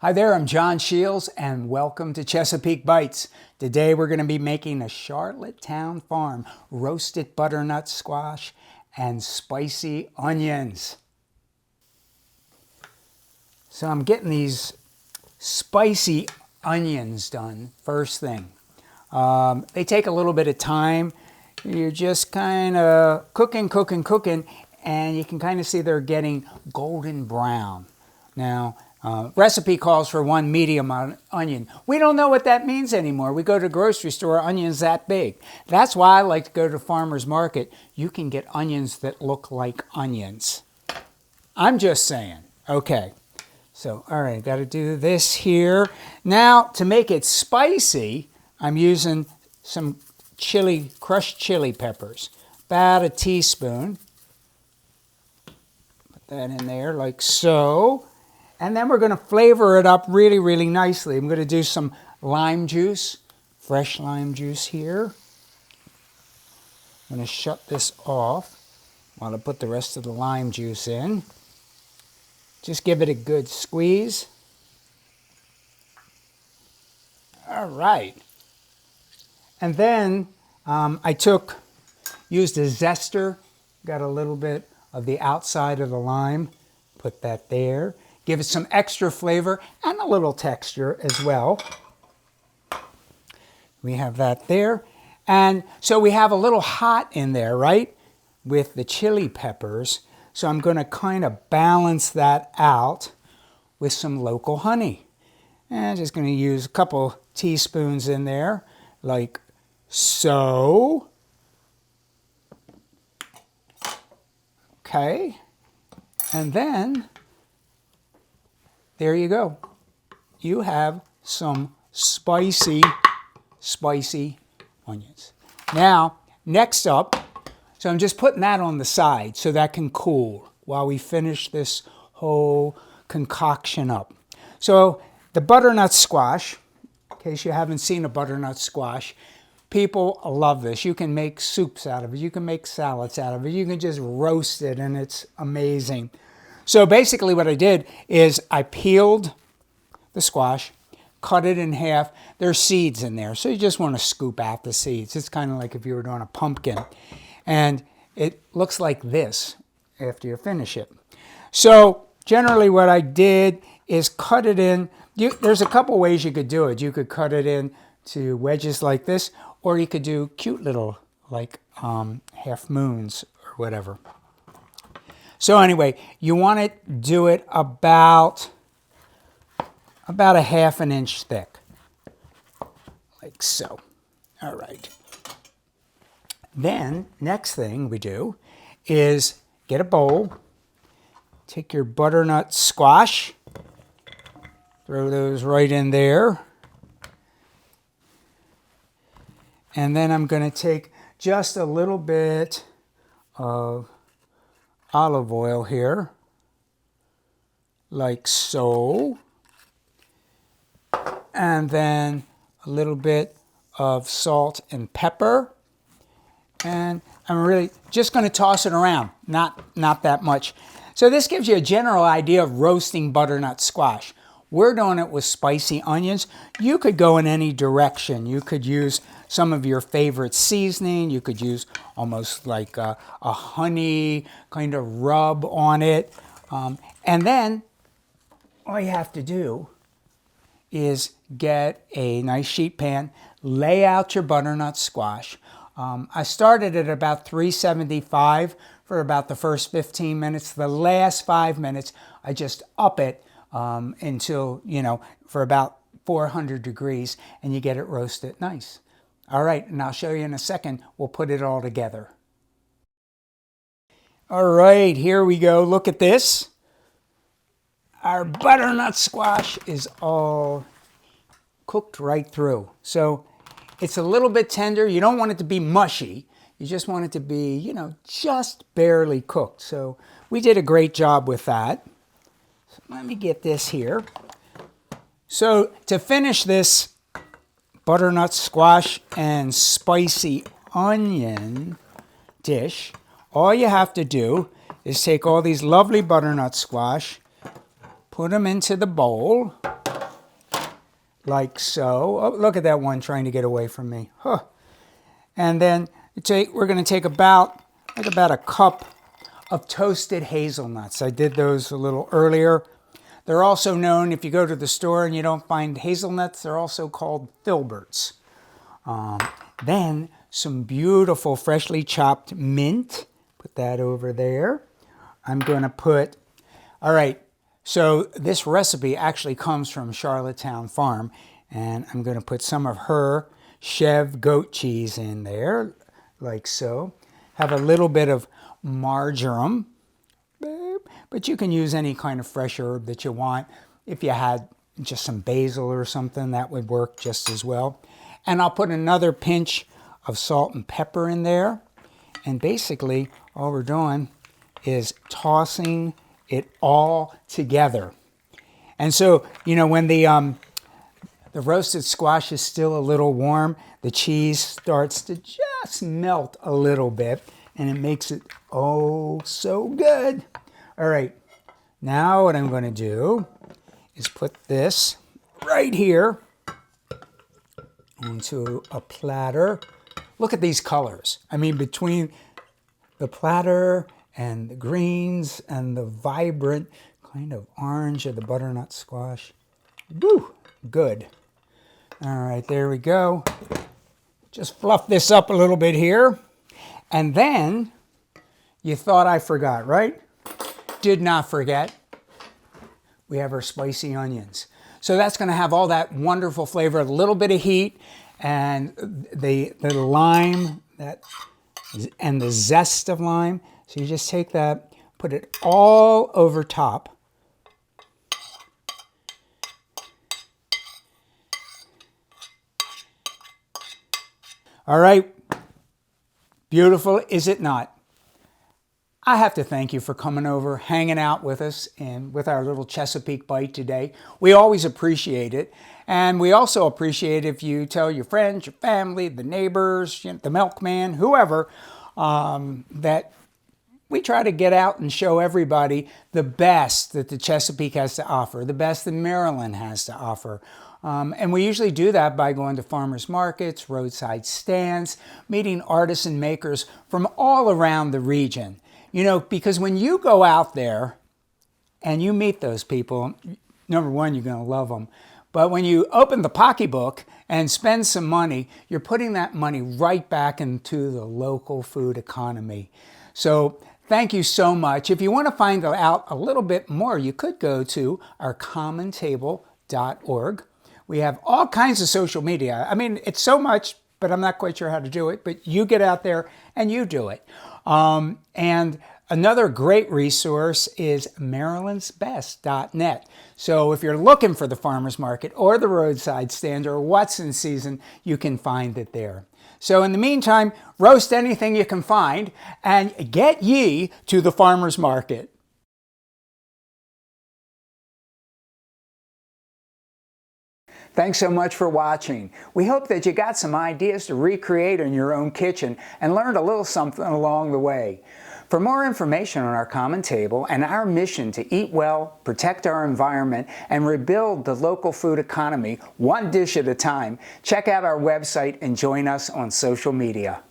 Hi there, I'm John Shields and welcome to Chesapeake Bites. Today we're going to be making a Charlottetown Farm roasted butternut squash and spicy onions. So I'm getting these spicy onions done first thing. They take a little bit of time. You're just kind of cooking, and you can kind of see they're getting golden brown. Now, recipe calls for 1 medium onion. We don't know what that means anymore. We go to the grocery store, onions that big. That's why I like to go to the farmer's market. You can get onions that look like onions. I'm just saying. Okay. So, all right, got to do this here. Now, to make it spicy, I'm using some crushed chili peppers. About a teaspoon. Put that in there like so. And then we're going to flavor it up really nicely. I'm going to do some lime juice, fresh lime juice here. I'm going to shut this off while I put the rest of the lime juice in. Just give it a good squeeze. All right. And then I used a zester, got a little bit of the outside of the lime, put that there. Give it some extra flavor and a little texture as well. We have that there. And so we have a little hot in there, right? With the chili peppers. So I'm going to kind of balance that out with some local honey. And I'm just going to use a couple teaspoons in there, like so. Okay. And then there you go. You have some spicy onions. Now, next up, so I'm just putting that on the side so that can cool while we finish this whole concoction up. So the butternut squash, in case you haven't seen a butternut squash, people love this. You can make soups out of it. You can make salads out of it. You can just roast it and it's amazing. So basically what I did is I peeled the squash, cut it in half. There's seeds in there, so you just want to scoop out the seeds. It's kind of like if you were doing a pumpkin. And it looks like this after you finish it. So generally what I did is cut it in. There's a couple ways you could do it. You could cut it into wedges like this, or you could do cute little like half moons or whatever. So anyway, you want to do it about a 1/2 inch thick, like so. All right. Then next thing we do is get a bowl, take your butternut squash, throw those right in there. And then I'm going to take just a little bit of olive oil here, like so. And then a little bit of salt and pepper. And I'm really just going to toss it around, not that much. So this gives you a general idea of roasting butternut squash. We're doing it with spicy onions. You could go in any direction. You could use some of your favorite seasoning. You could use almost like a honey kind of rub on it. And then all you have to do is get a nice sheet pan, lay out your butternut squash. I started at about 375 for about the first 15 minutes. The last 5 minutes, I just up it until, for about 400 degrees, and you get it roasted nice. All right, and I'll show you in a second. We'll put it all together. All right, here we go. Look at this. Our butternut squash is all cooked right through. So it's a little bit tender. You don't want it to be mushy. You just want it to be, just barely cooked. So we did a great job with that. So let me get this here. So to finish this butternut squash and spicy onion dish, all you have to do is take all these lovely butternut squash, put them into the bowl, like so. Oh, look at that one trying to get away from me. Huh. And then we're going to take about a cup of toasted hazelnuts. I did those a little earlier. They're also known, if you go to the store and you don't find hazelnuts, they're also called filberts. Then some beautiful freshly chopped mint. Put that over there. I'm going to put, all right, so this recipe actually comes from Charlottetown Farm, and I'm going to put some of her chèvre goat cheese in there, like so. Have a little bit of marjoram, but you can use any kind of fresh herb that you want. If you had just some basil or something, that would work just as well. And I'll put another pinch of salt and pepper in there. And basically, all we're doing is tossing it all together. And so, you know, when the roasted squash is still a little warm, the cheese starts to just melt a little bit, and it makes it oh so good. All right, now what I'm going to do is put this right here onto a platter. Look at these colors. I mean, between the platter and the greens and the vibrant kind of orange of the butternut squash. Woo, good. All right, there we go. Just fluff this up a little bit here. And then, you thought I forgot, right? Did not forget. We have our spicy onions. So that's going to have all that wonderful flavor, a little bit of heat, and the lime and the zest of lime. So you just take that, put it all over top. All right, beautiful, is it not? I have to thank you for coming over, hanging out with us, and with our little Chesapeake bite today. We always appreciate it. And we also appreciate if you tell your friends, your family, the neighbors, the milkman, whoever, that we try to get out and show everybody the best that the Chesapeake has to offer, the best that Maryland has to offer. And we usually do that by going to farmers markets, roadside stands, meeting artists and makers from all around the region. You know, because when you go out there and you meet those people, number one, you're going to love them. But when you open the pocketbook and spend some money, you're putting that money right back into the local food economy. So thank you so much. If you want to find out a little bit more, you could go to our commontable.org. We have all kinds of social media. I mean, it's so much, but I'm not quite sure how to do it. But you get out there and you do it. And another great resource is marylandsbest.net. So if you're looking for the farmer's market or the roadside stand or what's in season, you can find it there. So in the meantime, roast anything you can find and get ye to the farmer's market. Thanks so much for watching. We hope that you got some ideas to recreate in your own kitchen and learned a little something along the way. For more information on our common table and our mission to eat well, protect our environment, and rebuild the local food economy one dish at a time, check out our website and join us on social media.